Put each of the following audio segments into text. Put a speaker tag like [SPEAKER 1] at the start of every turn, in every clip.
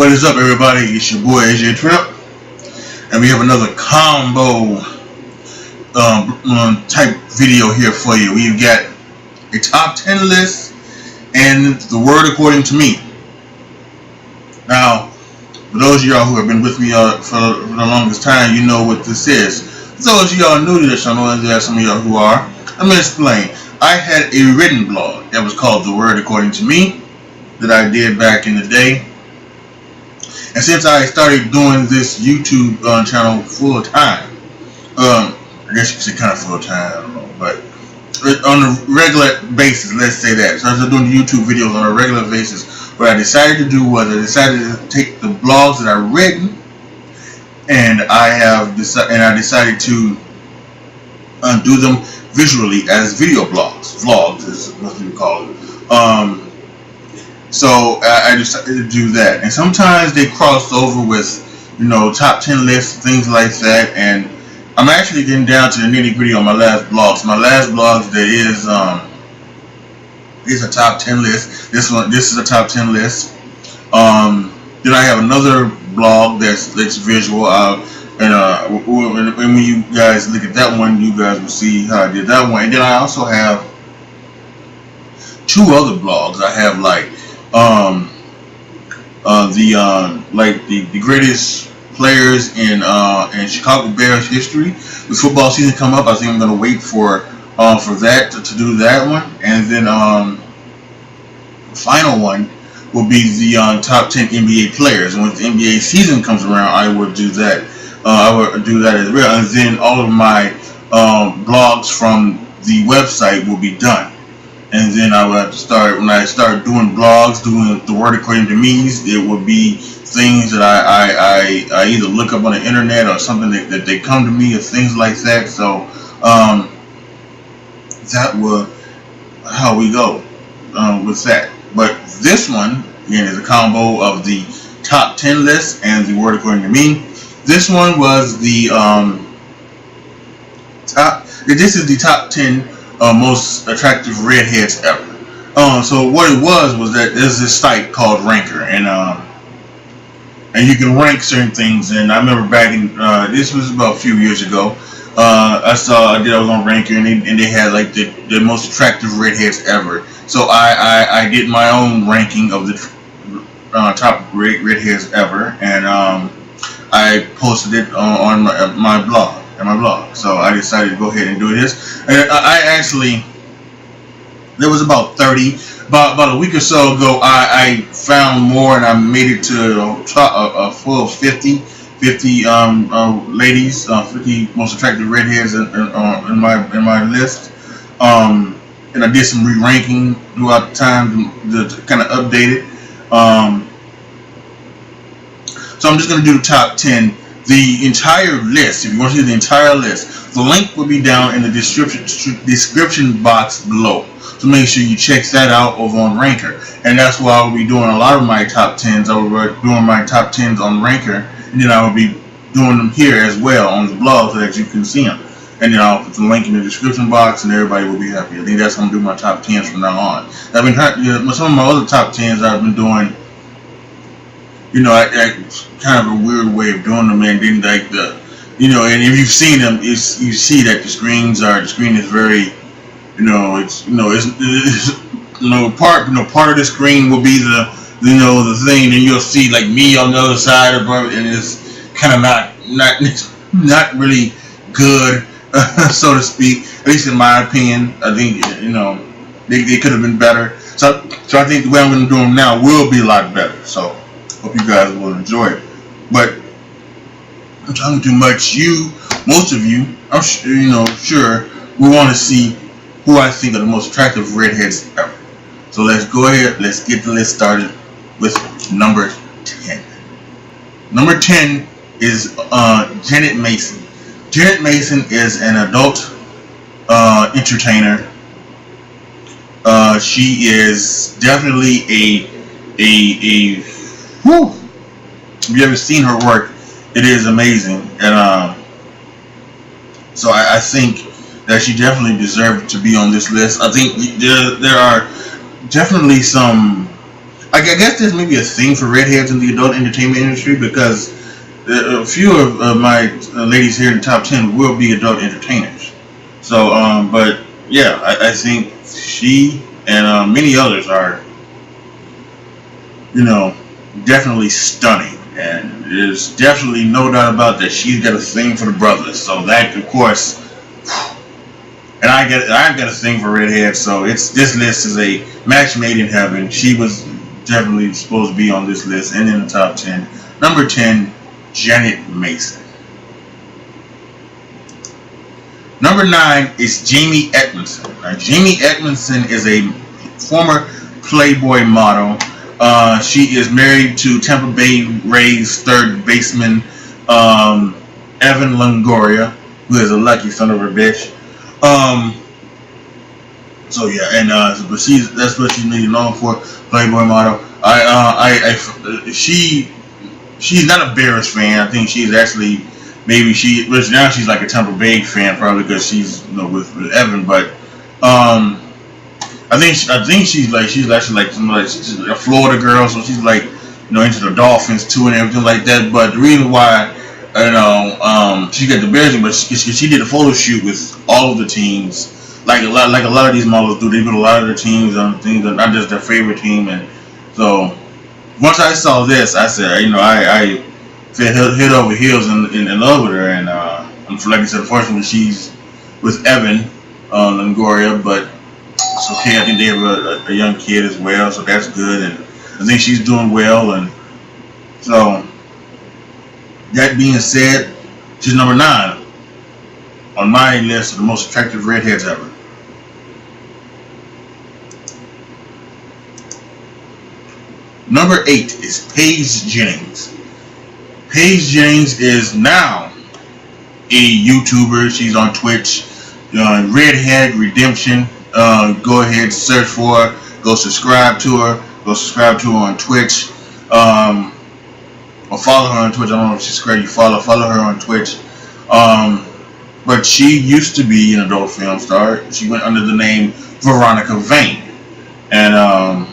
[SPEAKER 1] What is up, everybody? It's your boy AJ Trip, and we have another combo type video here for you. We've got a top 10 list and the word according to me. Now, for those of y'all who have been with me for the longest time, you know what this is. For those of y'all new to this, I know there are some of y'all who are. Let me explain. I had a written blog that was called The Word According to Me that I did back in the day. And since I started doing this YouTube channel full time, I guess you could say kind of full time, I don't know, but on a regular basis, let's say that. So I started doing the YouTube videos on a regular basis. What I decided to do was I decided to take the blogs that I've written, and I decided to do them visually as video vlogs is what we call it. So I decided to do that, and sometimes they cross over with, top 10 lists, things like that. And I'm actually getting down to the nitty gritty on my last blogs. My last blogs, there is a top 10 list. This is a top 10 list. Then I have another blog that's visual. And when you guys look at that one, you guys will see how I did that one. And then I also have two other blogs. I have the greatest players in Chicago Bears history. With football season come up, I think I'm gonna wait for that to do that one, and then the final one will be the top 10 NBA players. And when the NBA season comes around, I would do that. I would do that as well, and then all of my blogs from the website will be done. And then I would have to start, when I start doing blogs, doing the word according to me, it would be things that I either look up on the internet or something that they come to me or things like that. So that was how we go with that. But this one, again, is a combo of the top 10 list and the word according to me. This one was the this is the top 10 most attractive redheads ever. So what it was that there's this site called Ranker, and you can rank certain things. And I remember back in this was about a few years ago. I was on Ranker, and they had like the most attractive redheads ever. So I did my own ranking of the top redheads ever, and I posted it on my blog. So I decided to go ahead and do this. And I actually, there was about a week or so ago, I found more, and I made it to a full 50 ladies, 50 most attractive redheads in my list. And I did some re-ranking throughout the time to kind of update it. So I'm just going to do the top 10. The entire list, if you want to see the entire list, the link will be down in the description box below. So make sure you check that out over on Ranker. And that's why I will be doing a lot of my top 10s. I will be doing my top 10s on Ranker, and then I will be doing them here as well on the blog so that you can see them. And then I'll put the link in the description box, and everybody will be happy. I think that's how I'm doing my top 10s from now on. Some of my other top 10s I've been doing, kind of a weird way of doing them, and then and if you've seen them, you see that the screen is very, part of the screen will be the thing, and you'll see like me on the other side of it, and it's kind of not really good, so to speak. At least in my opinion, I think they could have been better. So I think the way I'm going to do them now will be a lot better. So hope you guys will enjoy it. But I'm talking too much. Most of you, I'm sure we want to see who I think are the most attractive redheads ever. So let's go ahead. Let's get the list started with number 10. Number 10 is Janet Mason. Janet Mason is an adult entertainer. She is definitely whew. If you ever seen her work, it is amazing. And so I think that she definitely deserved to be on this list. I think there are definitely some I guess there's maybe a thing for redheads in the adult entertainment industry because a few of my ladies here in the top 10 will be adult entertainers. So, but yeah, I think she and many others are, definitely stunning. And there's definitely no doubt about that she's got a thing for the brothers. So that, of course, and I've got a thing for redheads. So this list is a match made in heaven. She was definitely supposed to be on this list and in the top 10. Number 10, Janet Mason. Number 9 is Jamie Edmondson. Now, Jamie Edmondson is a former Playboy model. She is married to Tampa Bay Rays third baseman Evan Longoria, who is a lucky son of a bitch. So yeah, and but that's what she's really known for, Playboy model. She's not a Bears fan. I think she's actually now she's like a Tampa Bay fan probably because she's with Evan, but I think she's actually like she's a Florida girl, so she's like into the Dolphins too and everything like that. But the reason why she got the Bears, but she did a photo shoot with all of the teams. Like a lot of these models do, they put a lot of their teams on things that not just their favorite team. And so once I saw this, I said, I fell head over heels in love with her. And like I said, unfortunately, she's with Evan Longoria, but it's okay. I think they have a young kid as well, so that's good. And I think she's doing well. And so that being said, she's number 9 on my list of the most attractive redheads ever. Number 8 is Paige James. Paige James is now a YouTuber. She's on Twitch. Redhead Redemption. Go ahead, search for her. Go subscribe to her. Go subscribe to her on Twitch. Or follow her on Twitch. I don't know if she's correct. You follow her on Twitch. But she used to be an adult film star. She went under the name Veronica Vane. And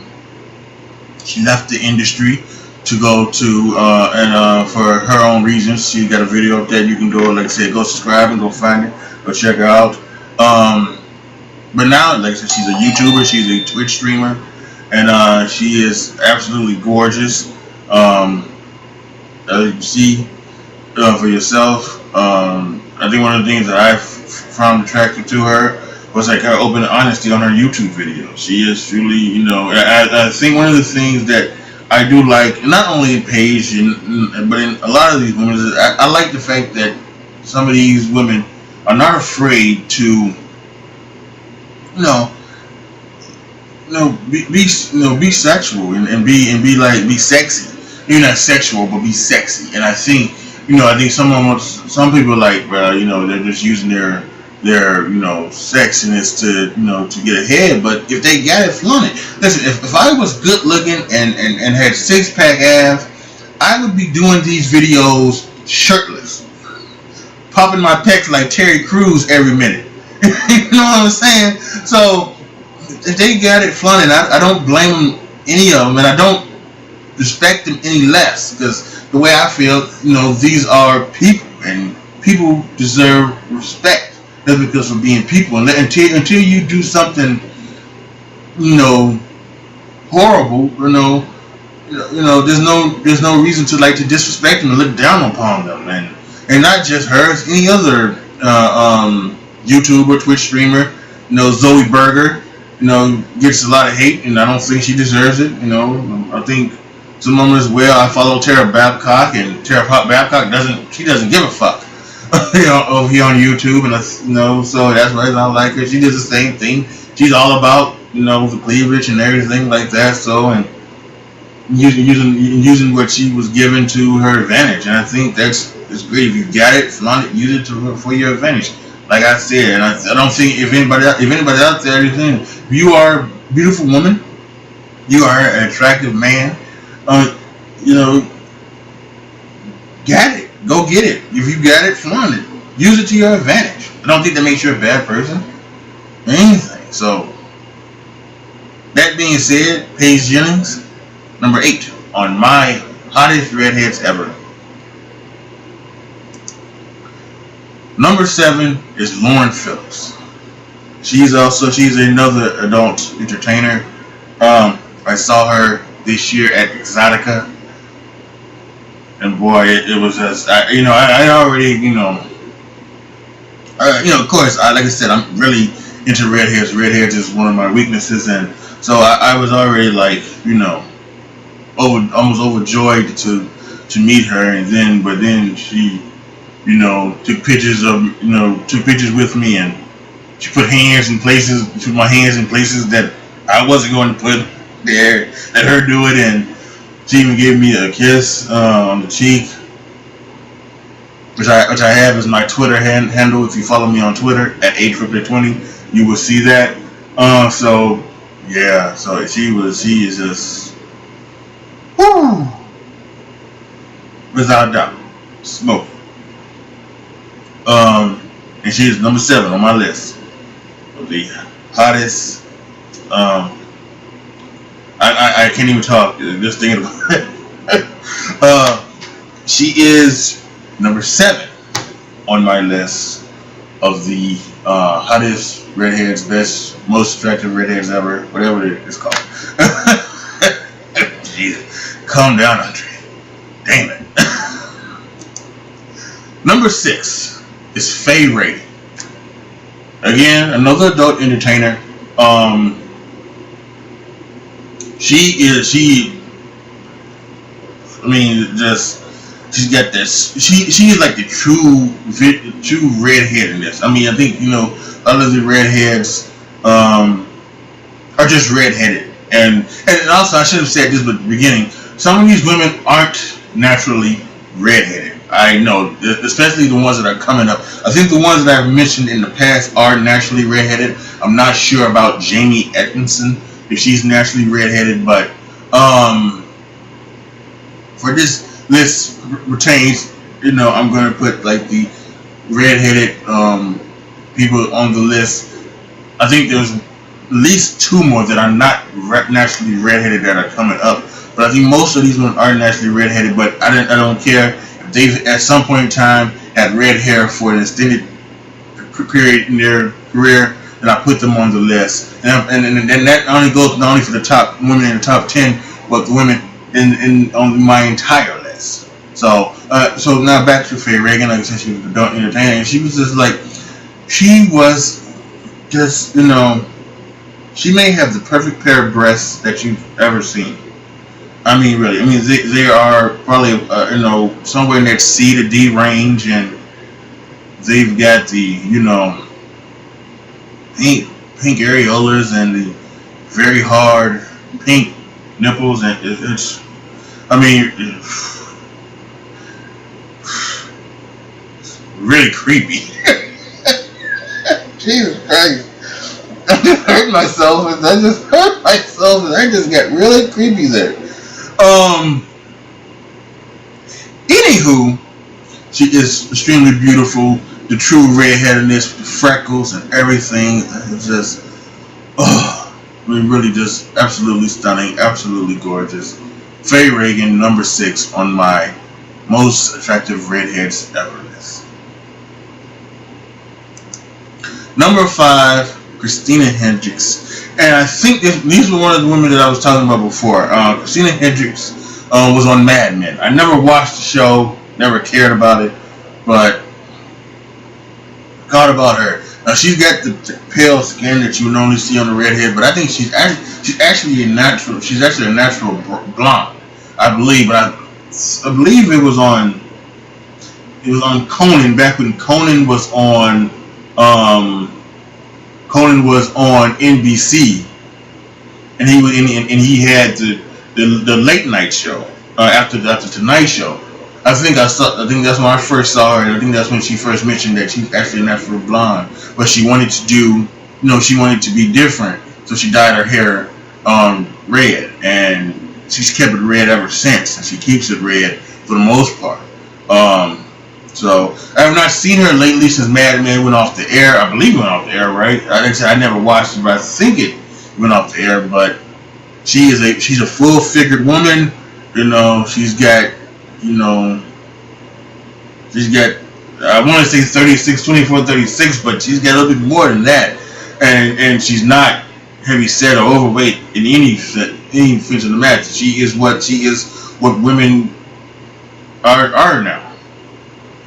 [SPEAKER 1] she left the industry to go to, for her own reasons. She got a video up there. You can go, like I said, go subscribe and go find it. Go check her out. But now, like I said, she's a YouTuber. She's a Twitch streamer. And she is absolutely gorgeous. As you can see for yourself. I think one of the things that I found attractive to her was like her open honesty on her YouTube videos. She is truly, I think one of the things that I do like, not only in Paige, but in a lot of these women, is I like the fact that some of these women are not afraid to, be sexual and be sexy. You're not sexual, but be sexy. And I think, I think some people like, they're just using their sexiness to get ahead. But if they got it, flaunt it. Listen, if I was good looking and had 6-pack abs, I would be doing these videos shirtless, popping my pecs like Terry Crews every minute. You know what I'm saying? So if they got it, flaunt it. I don't blame any of them, and I don't respect them any less, because the way I feel, these are people, and people deserve respect just because of being people. And until you do something, horrible, there's no reason to disrespect them and look down upon them, and not just her, it's any other YouTuber, Twitch streamer. Zoe Berger, gets a lot of hate, and I don't think she deserves it. I think some of them as well. I follow Tara Babcock, and Tara Babcock doesn't give a fuck. Over here on YouTube, and so that's why I like her. She does the same thing. She's all about the cleavage and everything like that. So, and using what she was given to her advantage, and I think it's great. If you got it, flaunt it, use it for your advantage. Like I said, and I don't think if anybody out there is saying, if you are a beautiful woman, you are an attractive man, get it. Go get it. If you got it, flaunt it. Use it to your advantage. I don't think that makes you a bad person or anything. So, that being said, Paige Jennings, Number 8 on my hottest redheads ever. Number 7 is Lauren Phillips. She's another adult entertainer. I saw her this year at Exotica, and boy, it was just I already of course, like I said, I'm really into redheads. Redheads is one of my weaknesses, and so I was already like almost overjoyed to meet her, and then she took pictures with me, and she put my hands in places that I wasn't going to put there. Let her do it, and she even gave me a kiss on the cheek, which I have as my Twitter handle. If you follow me on Twitter at @ATriplet20, you will see that. So she is just whoo, without a doubt, smoke. And she is number 7 on my list of the hottest. I can't even talk just thinking about it. She is number 7 on my list of the hottest redheads, best, most attractive redheads ever, whatever it is called. Jesus, calm down, Andre. Damn it. Number 6 is Faye Ray. Again, another adult entertainer. She's got this. She's like the true redhead in this. I mean, I think all of the redheads are just redheaded, and also I should have said this at the beginning. Some of these women aren't naturally redheaded. I know, especially the ones that are coming up. I think the ones that I've mentioned in the past are naturally redheaded. I'm not sure about Jamie Atkinson, if she's naturally redheaded, but for this list retains, I'm going to put like the redheaded people on the list. I think there's at least 2 more that are not naturally redheaded that are coming up, but I think most of these ones are naturally redheaded. But I don't care if they've at some point in time had red hair for an extended period in their career, and I put them on the list. And that only goes not only for the top women in the top 10, but the women on my entire list. So now back to Faye Reagan. Like I said, she was an adult entertainer, and she was just she may have the perfect pair of breasts that you've ever seen. I mean, really. I mean, they are probably somewhere in that C to D range, and they've got the pink areolas and the very hard pink nipples, and it's really creepy. Jesus Christ. I just hurt myself, and I just got really creepy there. Anywho, she is extremely beautiful. The true redheadedness, the freckles and everything. It's just, really just absolutely stunning, absolutely gorgeous. Faye Reagan, number 6 on my most attractive redheads ever list. Number 5, Christina Hendricks. And I think these were one of the women that I was talking about before. Christina Hendricks was on Mad Men. I never watched the show, never cared about it, but thought about her. Now she's got the pale skin that you would normally see on the redhead, but I think she's actually a natural. She's actually a natural blonde, I believe. But I believe it was on Conan back when Conan was on NBC, and he had the late night show after the Tonight Show. I think that's when I first saw her, and I think that's when she first mentioned that she's actually a natural blonde, but she wanted to she wanted to be different, so she dyed her hair red, and she's kept it red ever since, and she keeps it red for the most part. So I have not seen her lately since Mad Men went off the air. I believe it went off the air, right? I never watched it, but I think it went off the air. But she's a full-figured woman. You know, she's got, you know, she's got, I want to say 36, 24, 36, but she's got a little bit more than that. And she's not heavy set or overweight in any sense of the matter. She is what women are now.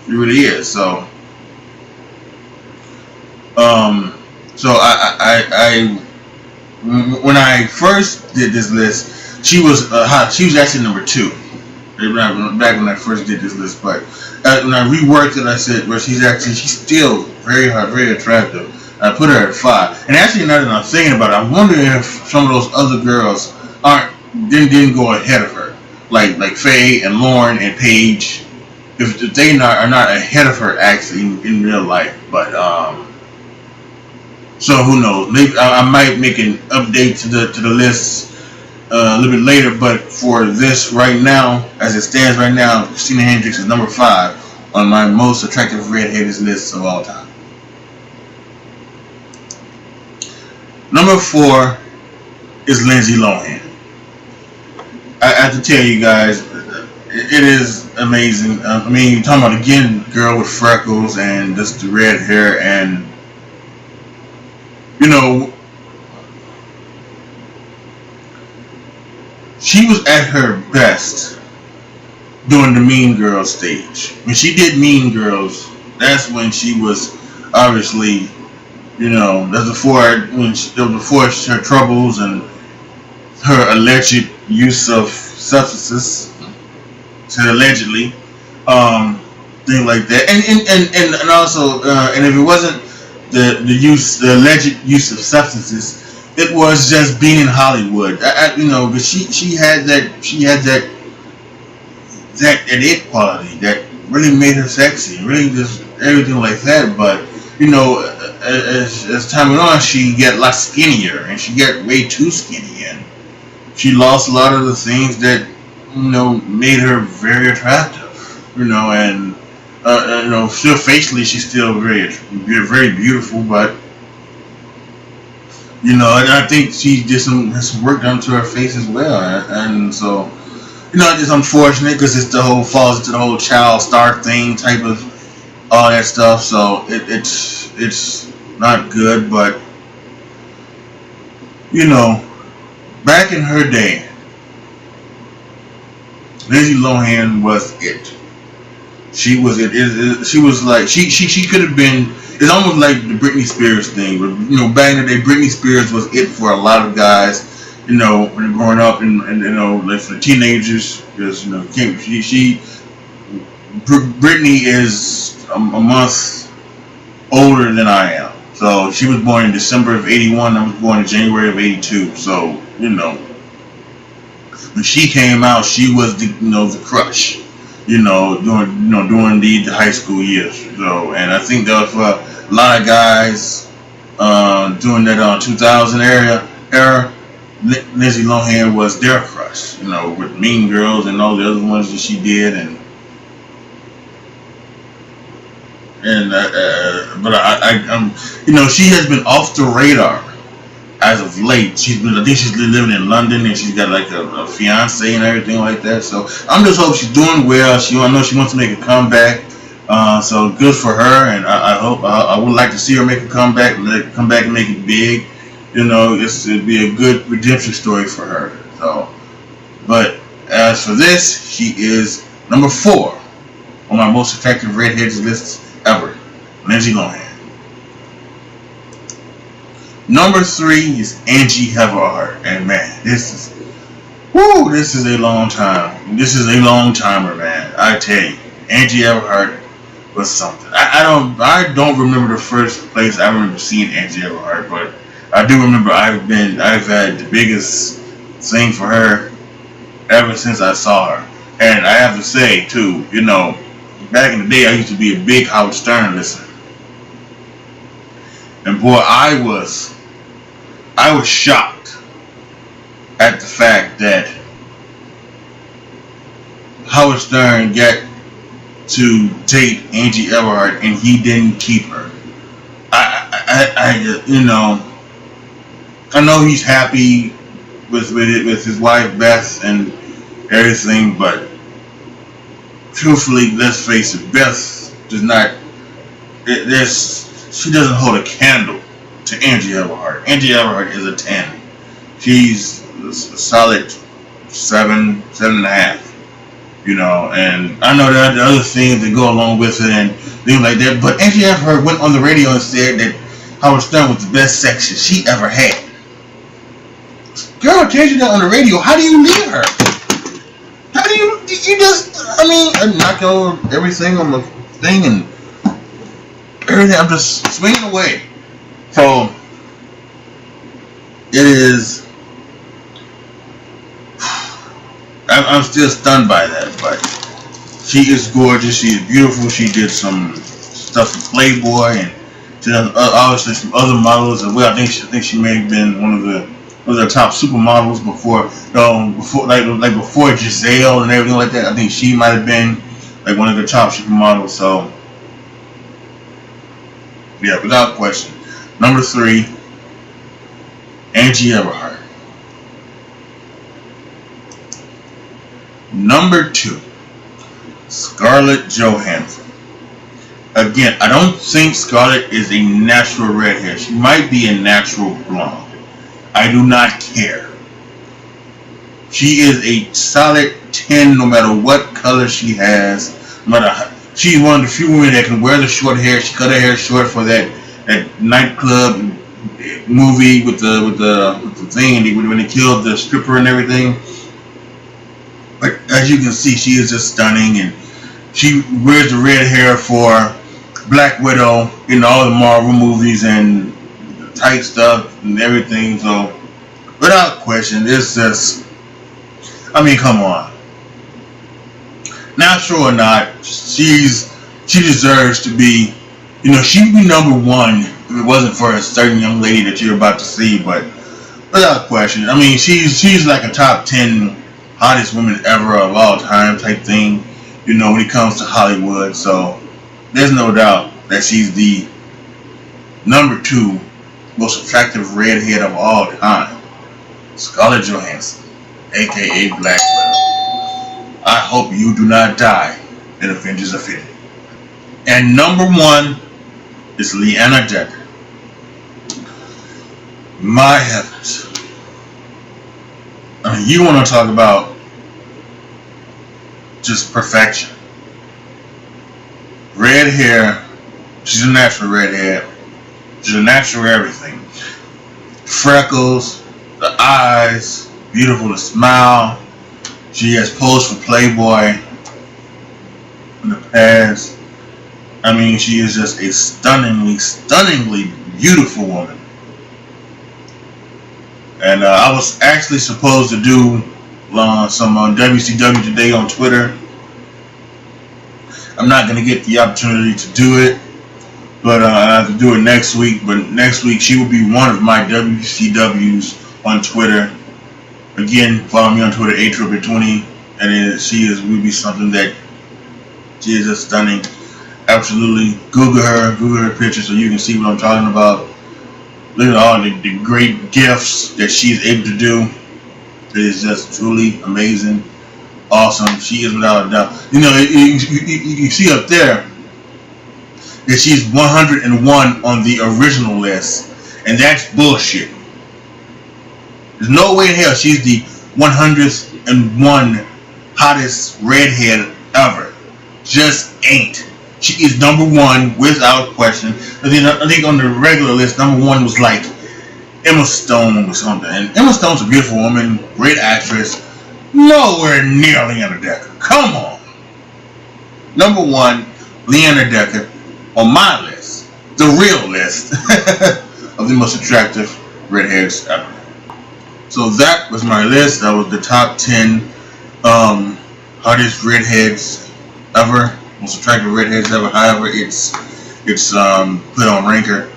[SPEAKER 1] She really is. So, I when I first did this list, she was actually number 2. Back when I first did this list, but when I reworked it, I said, well, she's still very hot, very attractive. I put her at 5. And actually, now that I'm thinking about it, I'm wondering if some of those other girls didn't go ahead of her, like Faye and Lauren and Paige, if they are not ahead of her actually in real life. But so who knows? Maybe I might make an update to the list a little bit later. But for this right now, as it stands right now, Christina Hendricks is number 5 on my most attractive redheaded list of all time. Number 4 is Lindsay Lohan. I have to tell you guys, it is amazing. I mean, you're talking about, again, girl with freckles and just the red hair, and you know, she was at her best during the Mean Girls stage. When she did Mean Girls, that's when she was obviously, you know, that's before her troubles and her alleged use of substances, allegedly, thing like that, and also, and if it wasn't the alleged use of substances, it was just being in Hollywood. You know, but she had that it quality that really made her sexy, really just everything like that. But you know, as time went on, she got a lot skinnier, and she got way too skinny, and she lost a lot of the things that, you know, made her very attractive. You know, and you know, still facially, she's still very beautiful, but you know, and I think she did some work done to her face as well, and so, you know, it's unfortunate because it's falls into the whole child star thing type of all that stuff. So it's not good, but you know, back in her day, Lindsay Lohan was it. She was it. She was like she could have been. It's almost like the Britney Spears thing. But, you know, back in the day, Britney Spears was it for a lot of guys. You know, when they're growing up, and you know, like for the teenagers, because you know, Britney is a month older than I am. So she was born in December of '81. I was born in January of '82. So you know, when she came out, she was the crush. You know, during the high school years. So, and I think that was for a lot of guys during that 2000 era. Lindsay Lohan was their crush. You know, with Mean Girls and all the other ones that she did, but I'm you know, she has been off the radar as of late. I think she's living in London, and she's got like a fiance and everything like that. So I'm just hoping she's doing well. I know she wants to make a comeback. So good for her, and I would like to see her make a comeback, come back and make it big. You know, it'd be a good redemption story for her. So, but as for this, she is number 4 on my most attractive redheads lists ever, Lindsay Lohan. Number 3 is Angie Everhart, and man, this is a long time. This is a long timer, man. I tell you, Angie Everhart was something. I don't remember the first place I remember seeing Angie Everhart, but I do remember I've had the biggest thing for her ever since I saw her. And I have to say too, you know, back in the day I used to be a big Howard Stern listener. And boy, I was shocked at the fact that Howard Stern got to date Angie Everhart and he didn't keep her. You know, I know he's happy with his wife Beth and everything, but truthfully, let's face it, Beth does not. She doesn't hold a candle to Angie Everhart. Angie Everhart is a 10. She's a solid 7.5. You know, and I know there are other things that go along with it and things like that. But Angie Everhart went on the radio and said that Howard Stern was the best section she ever had. Girl tells you that on the radio. How do you leave her? How do you just? I mean, I knock over everything on the thing and everything. I'm just swinging away. So it is. I'm still stunned by that, but she is gorgeous. She is beautiful. She did some stuff with Playboy and she done obviously some other models as well. I think she may have been one of the top supermodels before before Giselle and everything like that. I think she might have been like one of the top supermodels. So yeah, without question. Number 3, Angie Everhart. Number 2, Scarlett Johansson. Again, I don't think Scarlett is a natural redhead. She might be a natural blonde. I do not care. She is a solid 10 no matter what color she has. No matter how, she's one of the few women that can wear the short hair. She cut her hair short for that nightclub movie with the thing when they killed the stripper and everything. But as you can see, she is just stunning, and she wears the red hair for Black Widow in all the Marvel movies and tight stuff and everything. So, without question, it's just, I mean, come on. Natural or not, she deserves to be, you know, she'd be number 1 if it wasn't for a certain young lady that you're about to see. But without question, I mean, she's like a top 10 hottest woman ever of all time type thing, you know, when it comes to Hollywood. So there's no doubt that she's the number 2 most attractive redhead of all time, Scarlett Johansson, aka Black Widow. I hope you do not die in Avengers Infinity. And number 1 is Leanna Decker. My heavens. I mean, you want to talk about just perfection. Red hair. She's a natural redhead. She's a natural everything. Freckles, the eyes, beautiful to smile. She has posed for Playboy in the past. I mean, she is just a stunningly beautiful woman. And I was actually supposed to do some WCW today on Twitter. I'm not going to get the opportunity to do it, but I have to do it next week. But next week she will be one of my WCWs on Twitter. Again, follow me on Twitter, A2020, and will be something that she is just stunning. Absolutely, Google her picture so you can see what I'm talking about. Look at all the great gifts that she's able to do. It is just truly amazing, awesome. She is without a doubt. You know, you see up there that she's 101 on the original list, and that's bullshit. There's no way in hell she's the 101 hottest redhead ever. Just ain't. She is number 1 without question. I think on the regular list, number 1 was like Emma Stone or something. And Emma Stone's a beautiful woman, great actress. Nowhere near Leanna Decker. Come on. Number 1, Leanna Decker on my list. The real list of the most attractive redheads ever. So that was my list. That was the top 10 hottest redheads ever. Most attractive redheads ever. However, it's put on Ranker.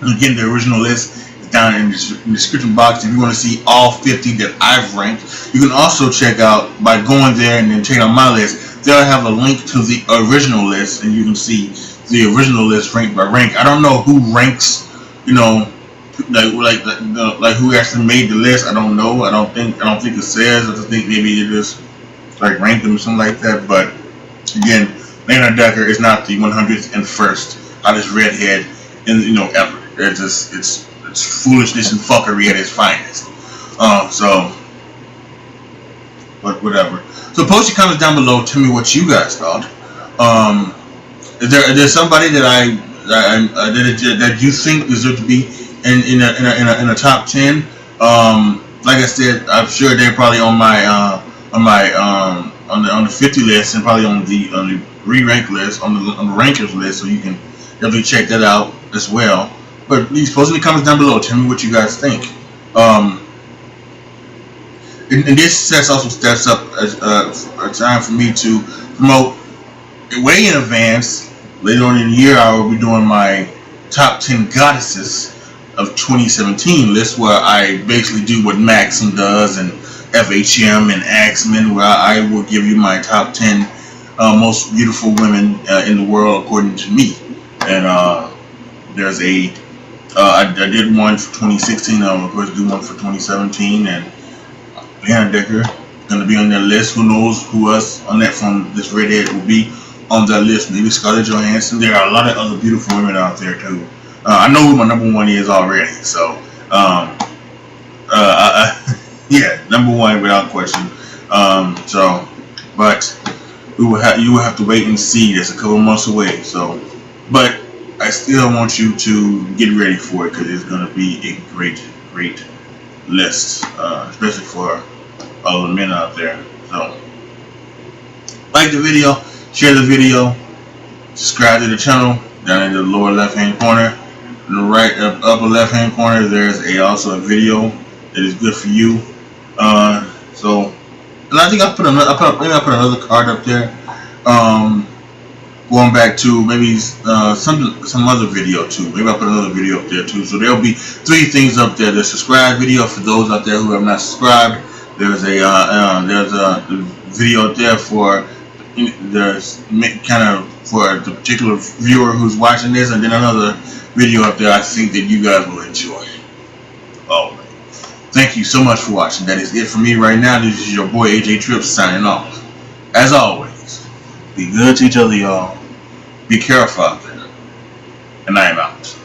[SPEAKER 1] Again, the original list is down in the description box. If you want to see all 50 that I've ranked, you can also check out by going there and then check out my list. They'll have a link to the original list, and you can see the original list ranked by rank. I don't know who ranks, you know, like who actually made the list. I don't know. I don't think it says. I just think maybe it just like ranked them or something like that. But again, Leanna Decker is not the 101st hottest redhead in ever. It's foolishness and fuckery at its finest. But whatever. So post your comments down below. Tell me what you guys thought. Is there somebody that you think deserves to be in a top 10? Like I said, I'm sure they're probably on the 50 list and probably on the re-rank list, on the rankers list, so you can definitely check that out as well. But please post in the comments down below. Tell me what you guys think. And this also sets up a time for me to promote way in advance. Later on in the year, I will be doing my top 10 goddesses of 2017 list, where I basically do what Maxim does and FHM and Axemen, where I will give you my top 10 most beautiful women in the world according to me. And there's I did one for 2016. I'll of course do one for 2017, and Leanna Decker gonna be on that list. Who knows who else on that from this redhead will be on that list? Maybe Scarlett Johansson. There are a lot of other beautiful women out there too. I know who my number one is already. So yeah, number one without question. But you will have to wait and see. That's a couple months away. So, but I still want you to get ready for it, because it's gonna be a great list, especially for all the men out there. So, like the video, share the video, subscribe to the channel. Down in the lower left hand corner, in the right upper left hand corner, there's also a video that is good for you. So, and I think I put another card up there. Going back to maybe some other video too. Maybe I'll put another video up there too. So there'll be 3 things up there. The subscribe video for those out there who have not subscribed. There's a video up there for for the particular viewer who's watching this, and then another video up there I think that you guys will enjoy. Oh, thank you so much for watching. That is it for me right now. This is your boy AJ Trips signing off. As always, be good to each other, y'all. Be careful out there. And I am out.